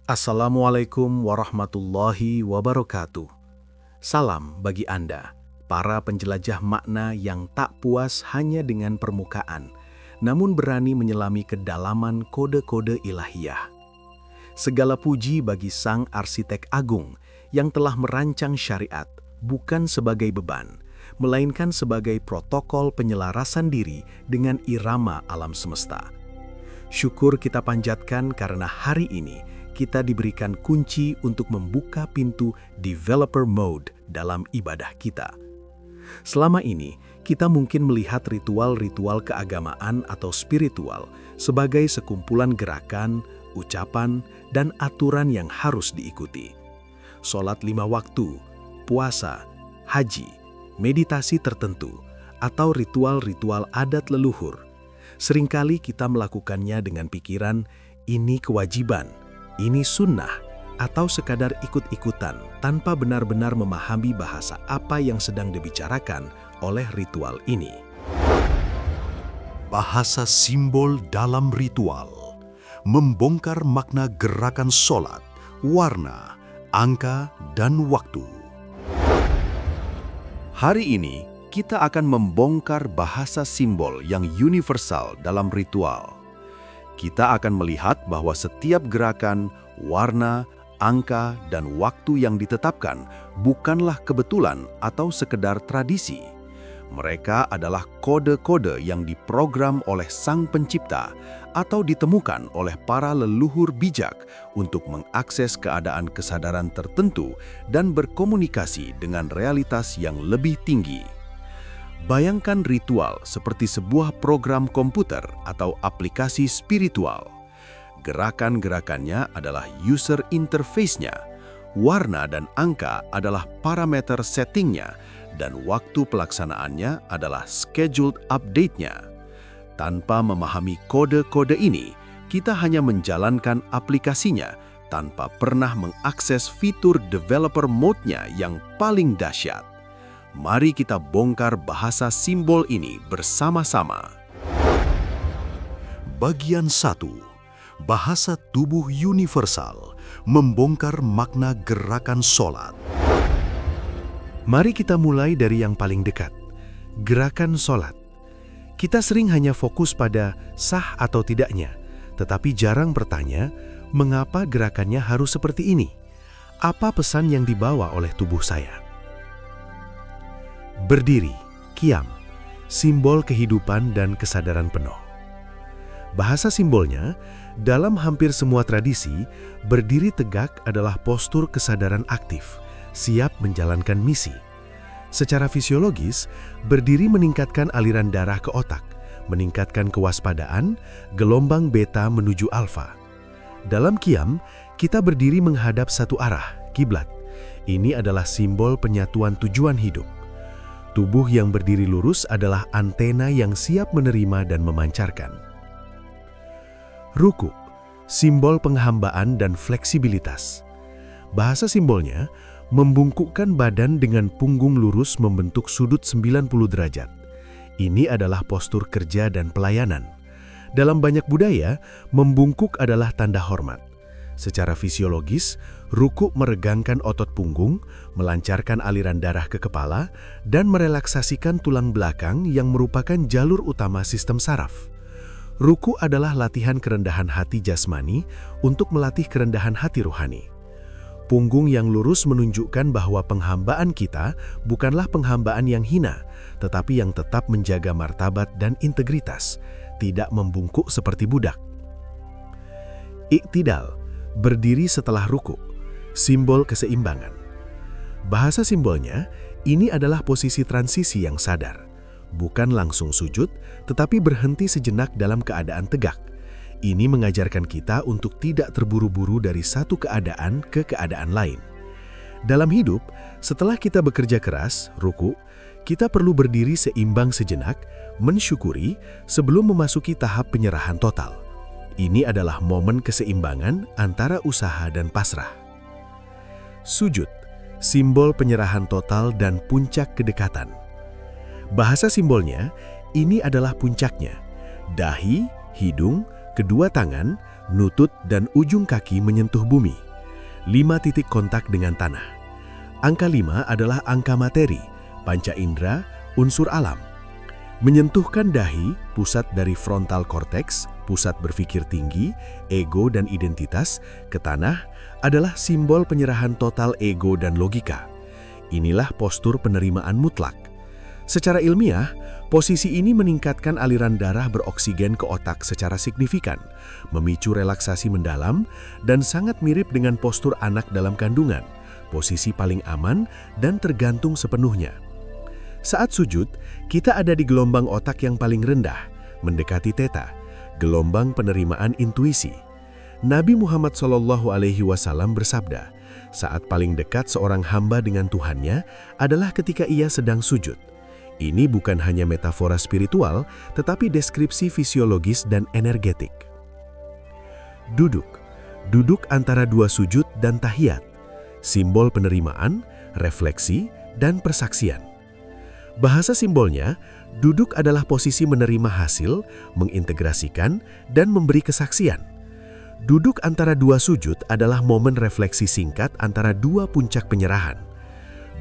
Assalamualaikum warahmatullahi wabarakatuh. Salam bagi Anda, para penjelajah makna yang tak puas hanya dengan permukaan, namun berani menyelami kedalaman kode-kode ilahiyah. Segala puji bagi Sang Arsitek Agung yang telah merancang syariat bukan sebagai beban, melainkan sebagai protokol penyelarasan diri dengan irama alam semesta. Syukur kita panjatkan karena hari ini kita diberikan kunci untuk membuka pintu developer mode dalam ibadah kita. Selama ini, kita mungkin melihat ritual-ritual keagamaan atau spiritual sebagai sekumpulan gerakan, ucapan, dan aturan yang harus diikuti. Sholat 5 waktu, puasa, haji, meditasi tertentu, atau ritual-ritual adat leluhur. Seringkali kita melakukannya dengan pikiran, ini kewajiban, ini sunnah, atau sekadar ikut-ikutan tanpa benar-benar memahami bahasa apa yang sedang dibicarakan oleh ritual ini. Bahasa simbol dalam ritual membongkar makna gerakan sholat, warna, angka, dan waktu. Hari ini, kita akan membongkar bahasa simbol yang universal dalam ritual. Kita akan melihat bahwa setiap gerakan, warna, angka, dan waktu yang ditetapkan bukanlah kebetulan atau sekedar tradisi. Mereka adalah kode-kode yang diprogram oleh Sang Pencipta atau ditemukan oleh para leluhur bijak untuk mengakses keadaan kesadaran tertentu dan berkomunikasi dengan realitas yang lebih tinggi. Bayangkan ritual seperti sebuah program komputer atau aplikasi spiritual. Gerakan-gerakannya adalah user interface-nya, warna dan angka adalah parameter settingnya, dan waktu pelaksanaannya adalah scheduled update-nya. Tanpa memahami kode-kode ini, kita hanya menjalankan aplikasinya tanpa pernah mengakses fitur developer mode-nya yang paling dahsyat. Mari kita bongkar bahasa simbol ini bersama-sama. Bagian 1. Bahasa tubuh universal membongkar makna gerakan sholat. Mari kita mulai dari yang paling dekat, gerakan sholat. Kita sering hanya fokus pada sah atau tidaknya, tetapi jarang bertanya, mengapa gerakannya harus seperti ini? Apa pesan yang dibawa oleh tubuh saya? Berdiri, qiyam, simbol kehidupan dan kesadaran penuh. Bahasa simbolnya, dalam hampir semua tradisi, berdiri tegak adalah postur kesadaran aktif, siap menjalankan misi. Secara fisiologis, berdiri meningkatkan aliran darah ke otak, meningkatkan kewaspadaan, gelombang beta menuju alfa. Dalam qiyam, kita berdiri menghadap satu arah, kiblat. Ini adalah simbol penyatuan tujuan hidup. Tubuh yang berdiri lurus adalah antena yang siap menerima dan memancarkan. Ruku, simbol penghambaan dan fleksibilitas. Bahasa simbolnya, membungkukkan badan dengan punggung lurus membentuk sudut 90 derajat. Ini adalah postur kerja dan pelayanan. Dalam banyak budaya, membungkuk adalah tanda hormat. Secara fisiologis, ruku meregangkan otot punggung, melancarkan aliran darah ke kepala, dan merelaksasikan tulang belakang yang merupakan jalur utama sistem saraf. Ruku adalah latihan kerendahan hati jasmani untuk melatih kerendahan hati rohani. Punggung yang lurus menunjukkan bahwa penghambaan kita bukanlah penghambaan yang hina, tetapi yang tetap menjaga martabat dan integritas, tidak membungkuk seperti budak. Iktidal, berdiri setelah ruku, simbol keseimbangan. Bahasa simbolnya, ini adalah posisi transisi yang sadar. Bukan langsung sujud, tetapi berhenti sejenak dalam keadaan tegak. Ini mengajarkan kita untuk tidak terburu-buru dari satu keadaan ke keadaan lain. Dalam hidup, setelah kita bekerja keras, ruku, kita perlu berdiri seimbang sejenak, mensyukuri sebelum memasuki tahap penyerahan total. Ini adalah momen keseimbangan antara usaha dan pasrah. Sujud, simbol penyerahan total dan puncak kedekatan. Bahasa simbolnya, ini adalah puncaknya. Dahi, hidung, kedua tangan, Lutut dan ujung kaki menyentuh bumi. 5 titik kontak dengan tanah. Angka 5 adalah angka materi, panca indera, unsur alam. Menyentuhkan dahi, pusat dari frontal cortex, pusat berpikir tinggi, ego dan identitas, ke tanah adalah simbol penyerahan total ego dan logika. Inilah postur penerimaan mutlak. Secara ilmiah, posisi ini meningkatkan aliran darah beroksigen ke otak secara signifikan, memicu relaksasi mendalam, dan sangat mirip dengan postur anak dalam kandungan, posisi paling aman dan tergantung sepenuhnya. Saat sujud, kita ada di gelombang otak yang paling rendah, mendekati theta, gelombang penerimaan intuisi. Nabi Muhammad SAW bersabda, saat paling dekat seorang hamba dengan Tuhannya adalah ketika ia sedang sujud. Ini bukan hanya metafora spiritual, tetapi deskripsi fisiologis dan energetik. Duduk. Duduk antara 2 sujud dan tahiyat. Simbol penerimaan, refleksi, dan persaksian. Bahasa simbolnya, duduk adalah posisi menerima hasil, mengintegrasikan, dan memberi kesaksian. Duduk antara 2 sujud adalah momen refleksi singkat antara 2 puncak penyerahan.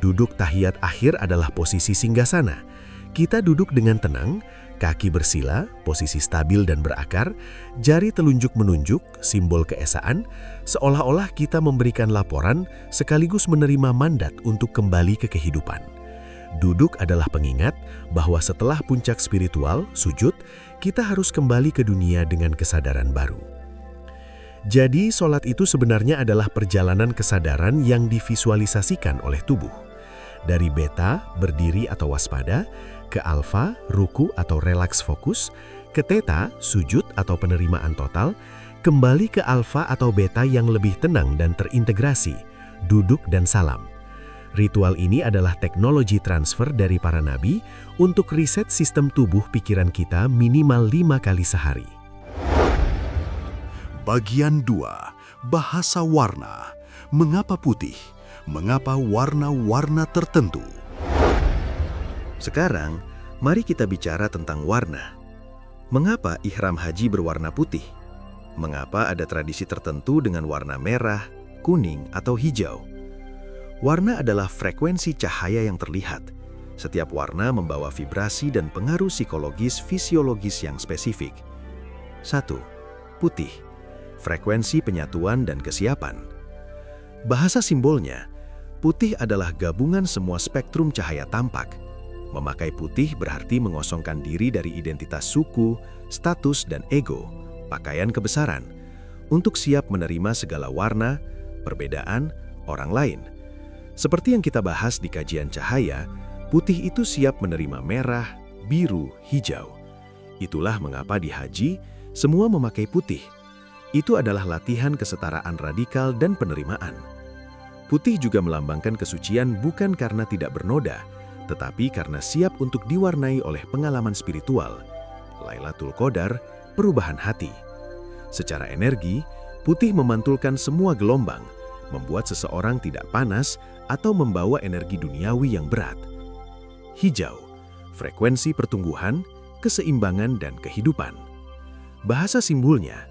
Duduk tahiyat akhir adalah posisi singgasana. Kita duduk dengan tenang, kaki bersila, posisi stabil dan berakar, jari telunjuk menunjuk, simbol keesaan, seolah-olah kita memberikan laporan sekaligus menerima mandat untuk kembali ke kehidupan. Duduk adalah pengingat bahwa setelah puncak spiritual, sujud, kita harus kembali ke dunia dengan kesadaran baru. Jadi, sholat itu sebenarnya adalah perjalanan kesadaran yang divisualisasikan oleh tubuh. Dari beta, berdiri atau waspada, ke alfa, ruku atau relaks fokus, ke theta, sujud atau penerimaan total, kembali ke alfa atau beta yang lebih tenang dan terintegrasi, duduk dan salam. Ritual ini adalah teknologi transfer dari para nabi untuk riset sistem tubuh pikiran kita minimal 5 kali sehari. Bagian 2. Bahasa warna. Mengapa putih? Mengapa warna-warna tertentu? Sekarang, mari kita bicara tentang warna. Mengapa ihram haji berwarna putih? Mengapa ada tradisi tertentu dengan warna merah, kuning, atau hijau? Warna adalah frekuensi cahaya yang terlihat. Setiap warna membawa vibrasi dan pengaruh psikologis fisiologis yang spesifik. 1. Putih. Frekuensi penyatuan dan kesiapan. Bahasa simbolnya, putih adalah gabungan semua spektrum cahaya tampak. Memakai putih berarti mengosongkan diri dari identitas suku, status, dan ego, pakaian kebesaran, untuk siap menerima segala warna, perbedaan, orang lain. Seperti yang kita bahas di kajian cahaya, putih itu siap menerima merah, biru, hijau. Itulah mengapa di haji, semua memakai putih. Itu adalah latihan kesetaraan radikal dan penerimaan. Putih juga melambangkan kesucian bukan karena tidak bernoda, tetapi karena siap untuk diwarnai oleh pengalaman spiritual, Lailatul Qadar, perubahan hati. Secara energi, putih memantulkan semua gelombang, membuat seseorang tidak panas atau membawa energi duniawi yang berat. Hijau, frekuensi pertumbuhan, keseimbangan, dan kehidupan. Bahasa simbolnya,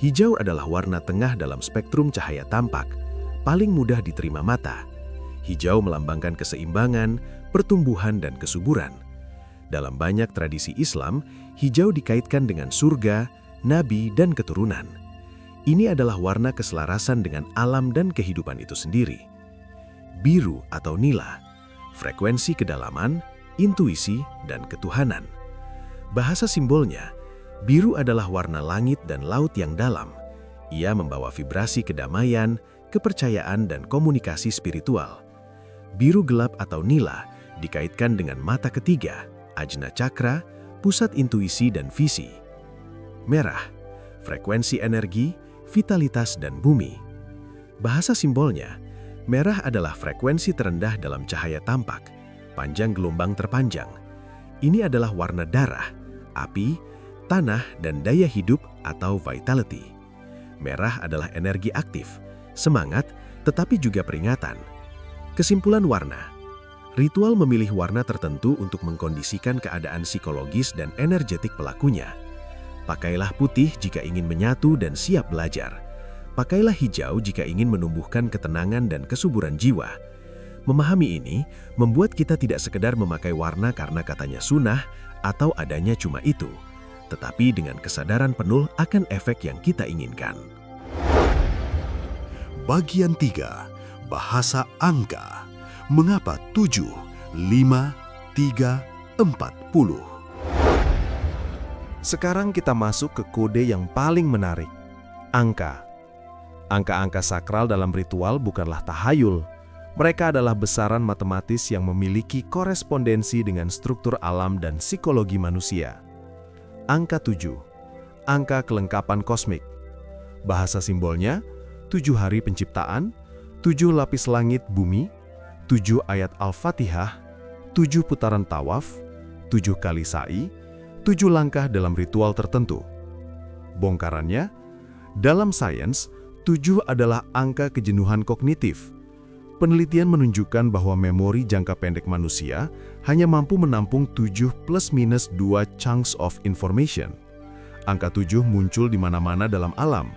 hijau adalah warna tengah dalam spektrum cahaya tampak, paling mudah diterima mata. Hijau melambangkan keseimbangan, pertumbuhan, dan kesuburan. Dalam banyak tradisi Islam, hijau dikaitkan dengan surga, nabi, dan keturunan. Ini adalah warna keselarasan dengan alam dan kehidupan itu sendiri. Biru atau nila, frekuensi kedalaman, intuisi, dan ketuhanan. Bahasa simbolnya, biru adalah warna langit dan laut yang dalam. Ia membawa vibrasi kedamaian, kepercayaan, dan komunikasi spiritual. Biru gelap atau nila dikaitkan dengan mata ketiga, ajna cakra, pusat intuisi dan visi. Merah, frekuensi energi, vitalitas, dan bumi. Bahasa simbolnya, merah adalah frekuensi terendah dalam cahaya tampak, panjang gelombang terpanjang. Ini adalah warna darah, api, tanah, dan daya hidup atau vitality. Merah adalah energi aktif, semangat, tetapi juga peringatan. Kesimpulan warna, ritual memilih warna tertentu untuk mengkondisikan keadaan psikologis dan energetik pelakunya. Pakailah putih jika ingin menyatu dan siap belajar. Pakailah hijau jika ingin menumbuhkan ketenangan dan kesuburan jiwa. Memahami ini membuat kita tidak sekedar memakai warna karena katanya sunnah atau adanya cuma itu, tetapi dengan kesadaran penuh akan efek yang kita inginkan. Bagian 3. Bahasa angka. Mengapa 7, 5, 3, 40? Sekarang kita masuk ke kode yang paling menarik, angka. Angka-angka sakral dalam ritual bukanlah tahayul. Mereka adalah besaran matematis yang memiliki korespondensi dengan struktur alam dan psikologi manusia. Angka 7, angka kelengkapan kosmik. Bahasa simbolnya, 7 hari penciptaan, 7 lapis langit bumi, 7 ayat Al-Fatihah, 7 putaran tawaf, 7 kali sa'i, 7 langkah dalam ritual tertentu. Bongkarannya, dalam sains, 7 adalah angka kejenuhan kognitif. Penelitian menunjukkan bahwa memori jangka pendek manusia hanya mampu menampung 7 plus minus 2 chunks of information. Angka 7 muncul di mana-mana dalam alam.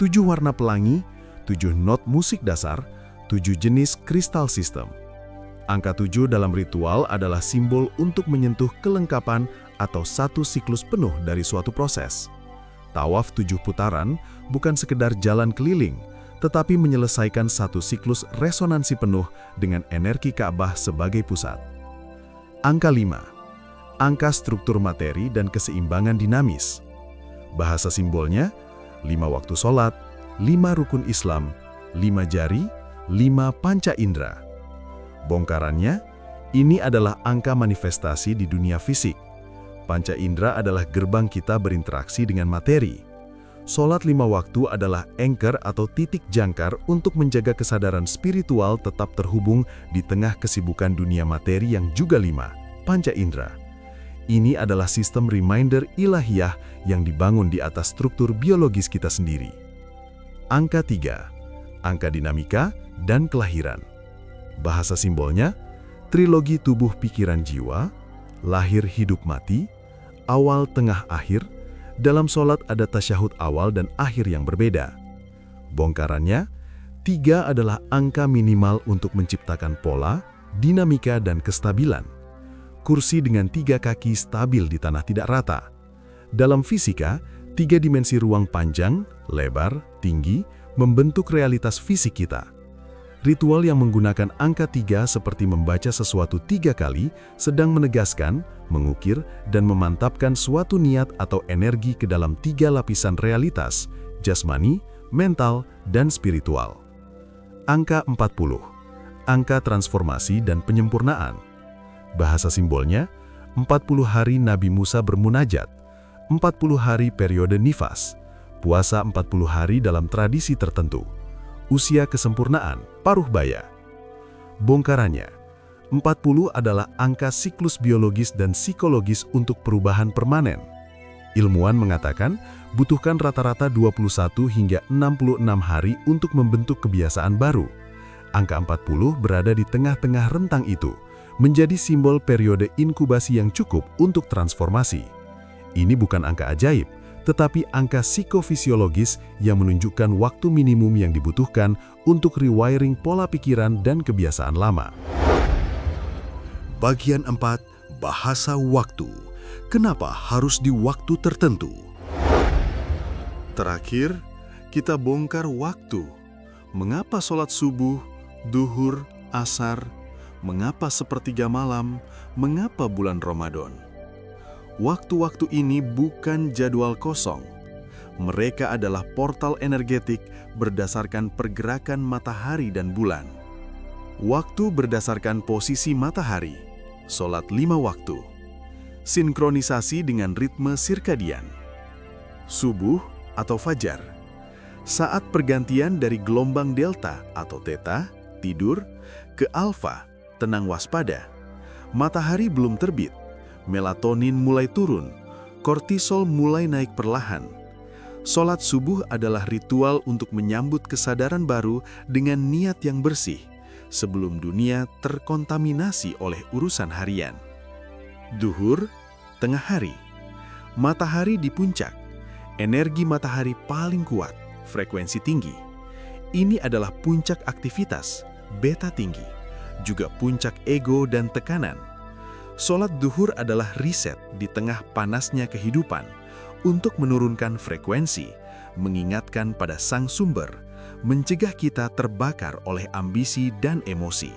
7 warna pelangi, 7 not musik dasar, 7 jenis kristal sistem. Angka 7 dalam ritual adalah simbol untuk menyentuh kelengkapan atau satu siklus penuh dari suatu proses. Tawaf 7 putaran bukan sekedar jalan keliling, tetapi menyelesaikan satu siklus resonansi penuh dengan energi Ka'bah sebagai pusat. Angka 5. Angka struktur materi dan keseimbangan dinamis. Bahasa simbolnya, 5 waktu sholat, 5 rukun Islam, 5 jari, 5 panca indera. Bongkarannya, ini adalah angka manifestasi di dunia fisik. Panca indera adalah gerbang kita berinteraksi dengan materi. Sholat 5 waktu adalah anchor atau titik jangkar untuk menjaga kesadaran spiritual tetap terhubung di tengah kesibukan dunia materi yang juga 5, panca indera. Ini adalah sistem reminder ilahiyah yang dibangun di atas struktur biologis kita sendiri. Angka 3, angka dinamika dan kelahiran. Bahasa simbolnya, trilogi tubuh pikiran jiwa, lahir hidup mati, awal tengah akhir. Dalam sholat ada tasyahud awal dan akhir yang berbeda. Bongkarannya, 3 adalah angka minimal untuk menciptakan pola, dinamika dan kestabilan. Kursi dengan 3 kaki stabil di tanah tidak rata. Dalam fisika, 3 dimensi ruang panjang, lebar, tinggi, membentuk realitas fisik kita. Ritual yang menggunakan angka 3 seperti membaca sesuatu 3 kali sedang menegaskan, mengukir, dan memantapkan suatu niat atau energi ke dalam 3 lapisan realitas, jasmani, mental, dan spiritual. Angka 40, angka transformasi dan penyempurnaan. Bahasa simbolnya, 40 hari Nabi Musa bermunajat, 40 hari periode nifas, puasa 40 hari dalam tradisi tertentu. Usia kesempurnaan, paruh baya. Bongkarannya, 40 adalah angka siklus biologis dan psikologis untuk perubahan permanen. Ilmuwan mengatakan, butuhkan rata-rata 21 hingga 66 hari untuk membentuk kebiasaan baru. Angka 40 berada di tengah-tengah rentang itu, menjadi simbol periode inkubasi yang cukup untuk transformasi. Ini bukan angka ajaib, tetapi angka psikofisiologis yang menunjukkan waktu minimum yang dibutuhkan untuk rewiring pola pikiran dan kebiasaan lama. Bagian 4. Bahasa waktu. Kenapa harus di waktu tertentu? Terakhir, kita bongkar waktu. Mengapa sholat subuh, duhur, asar? Mengapa sepertiga malam? Mengapa bulan Ramadan? Waktu-waktu ini bukan jadwal kosong. Mereka adalah portal energetik berdasarkan pergerakan matahari dan bulan. Waktu berdasarkan posisi matahari, sholat 5 waktu. Sinkronisasi dengan ritme sirkadian. Subuh atau fajar, saat pergantian dari gelombang delta atau theta, tidur, ke alfa, tenang waspada. Matahari belum terbit. Melatonin mulai turun, kortisol mulai naik perlahan. Sholat subuh adalah ritual untuk menyambut kesadaran baru dengan niat yang bersih, sebelum dunia terkontaminasi oleh urusan harian. Duhur, tengah hari. Matahari di puncak, Energi matahari paling kuat, frekuensi tinggi. Ini adalah puncak aktivitas, beta tinggi, juga puncak ego dan tekanan. Sholat duhur adalah riset di tengah panasnya kehidupan untuk menurunkan frekuensi, mengingatkan pada sang sumber, mencegah kita terbakar oleh ambisi dan emosi.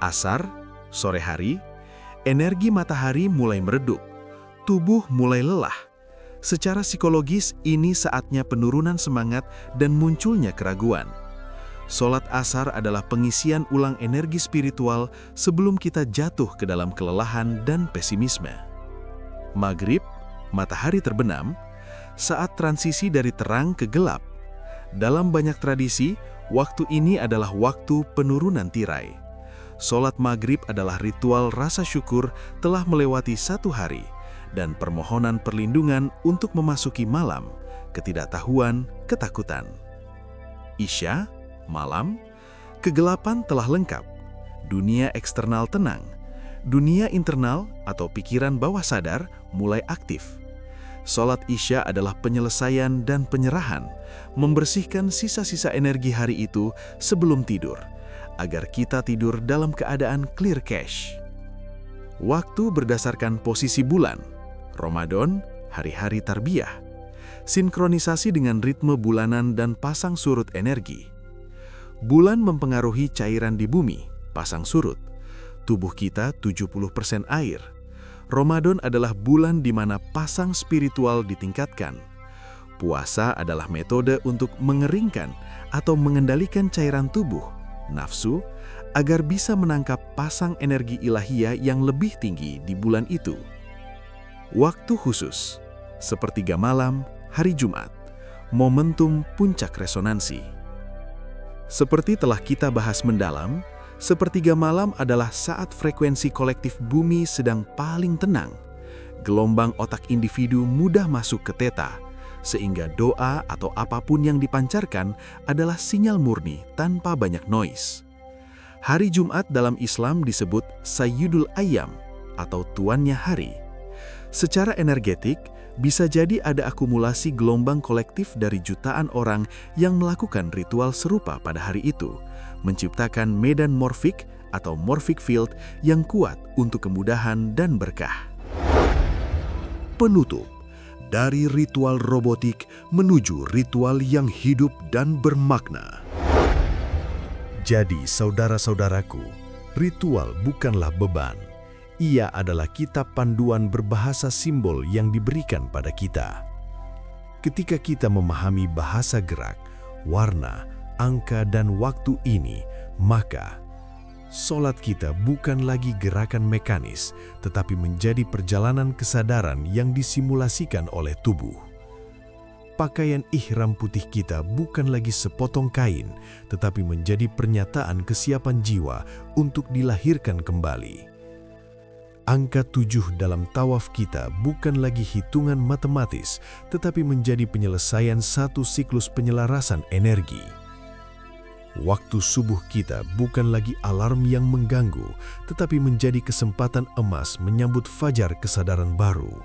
Asar, sore hari, energi matahari mulai meredup, tubuh mulai lelah. Secara psikologis, ini saatnya penurunan semangat dan munculnya keraguan. Sholat asar adalah pengisian ulang energi spiritual sebelum kita jatuh ke dalam kelelahan dan pesimisme. Maghrib, matahari terbenam, saat transisi dari terang ke gelap. Dalam banyak tradisi, waktu ini adalah waktu penurunan tirai. Sholat maghrib adalah ritual rasa syukur telah melewati satu hari dan permohonan perlindungan untuk memasuki malam, ketidaktahuan, ketakutan. Isya, malam, kegelapan telah lengkap. Dunia eksternal tenang. Dunia internal atau pikiran bawah sadar mulai aktif. Sholat Isya adalah penyelesaian dan penyerahan, membersihkan sisa-sisa energi hari itu sebelum tidur, agar kita tidur dalam keadaan clear cache. Waktu berdasarkan posisi bulan, Ramadan, hari-hari tarbiyah, sinkronisasi dengan ritme bulanan dan pasang surut energi. Bulan mempengaruhi cairan di bumi, pasang surut. Tubuh kita 70% air. Ramadan adalah bulan di mana pasang spiritual ditingkatkan. Puasa adalah metode untuk mengeringkan atau mengendalikan cairan tubuh, nafsu, agar bisa menangkap pasang energi ilahiyah yang lebih tinggi di bulan itu. Waktu khusus, sepertiga malam, hari Jumat, momentum puncak resonansi. Seperti telah kita bahas mendalam, sepertiga malam adalah saat frekuensi kolektif bumi sedang paling tenang. Gelombang otak individu mudah masuk ke theta, sehingga doa atau apapun yang dipancarkan adalah sinyal murni tanpa banyak noise. Hari Jumat dalam Islam disebut Sayyidul Ayyam atau tuannya hari. Secara energetik, bisa jadi ada akumulasi gelombang kolektif dari jutaan orang yang melakukan ritual serupa pada hari itu, menciptakan medan morfik atau morphic field yang kuat untuk kemudahan dan berkah. Penutup, dari ritual robotik menuju ritual yang hidup dan bermakna. Jadi saudara-saudaraku, ritual bukanlah beban. Ia adalah kitab panduan berbahasa simbol yang diberikan pada kita. Ketika kita memahami bahasa gerak, warna, angka, dan waktu ini, maka sholat kita bukan lagi gerakan mekanis, tetapi menjadi perjalanan kesadaran yang disimulasikan oleh tubuh. Pakaian ihram putih kita bukan lagi sepotong kain, tetapi menjadi pernyataan kesiapan jiwa untuk dilahirkan kembali. Angka 7 dalam tawaf kita bukan lagi hitungan matematis, tetapi menjadi penyelesaian satu siklus penyelarasan energi. Waktu subuh kita bukan lagi alarm yang mengganggu, tetapi menjadi kesempatan emas menyambut fajar kesadaran baru.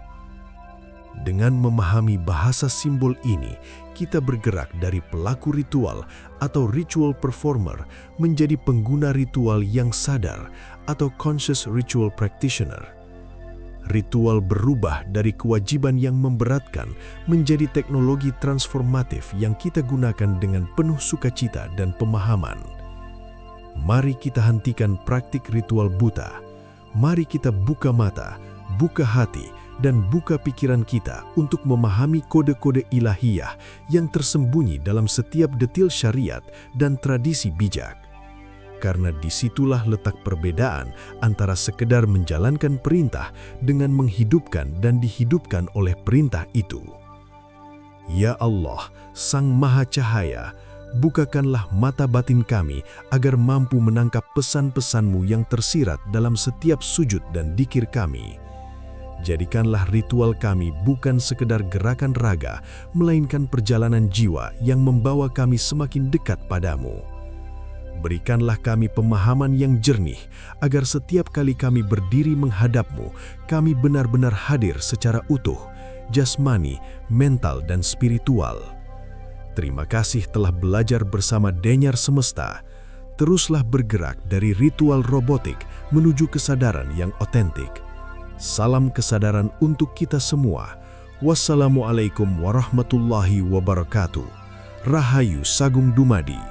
Dengan memahami bahasa simbol ini, kita bergerak dari pelaku ritual atau ritual performer menjadi pengguna ritual yang sadar atau conscious ritual practitioner. Ritual berubah dari kewajiban yang memberatkan menjadi teknologi transformatif yang kita gunakan dengan penuh sukacita dan pemahaman. Mari kita hentikan praktik ritual buta. Mari kita buka mata, buka hati, dan buka pikiran kita untuk memahami kode-kode ilahiyah yang tersembunyi dalam setiap detil syariat dan tradisi bijak. Karena disitulah letak perbedaan antara sekedar menjalankan perintah dengan menghidupkan dan dihidupkan oleh perintah itu. Ya Allah, Sang Maha Cahaya, bukakanlah mata batin kami agar mampu menangkap pesan-pesan-Mu yang tersirat dalam setiap sujud dan dzikir kami. Jadikanlah ritual kami bukan sekedar gerakan raga, melainkan perjalanan jiwa yang membawa kami semakin dekat padamu. Berikanlah kami pemahaman yang jernih, agar setiap kali kami berdiri menghadap-Mu, kami benar-benar hadir secara utuh, jasmani, mental, dan spiritual. Terima kasih telah belajar bersama Denyar Semesta. Teruslah bergerak dari ritual robotik menuju kesadaran yang otentik. Salam kesadaran untuk kita semua. Wassalamualaikum warahmatullahi wabarakatuh. Rahayu Sagung Dumadi.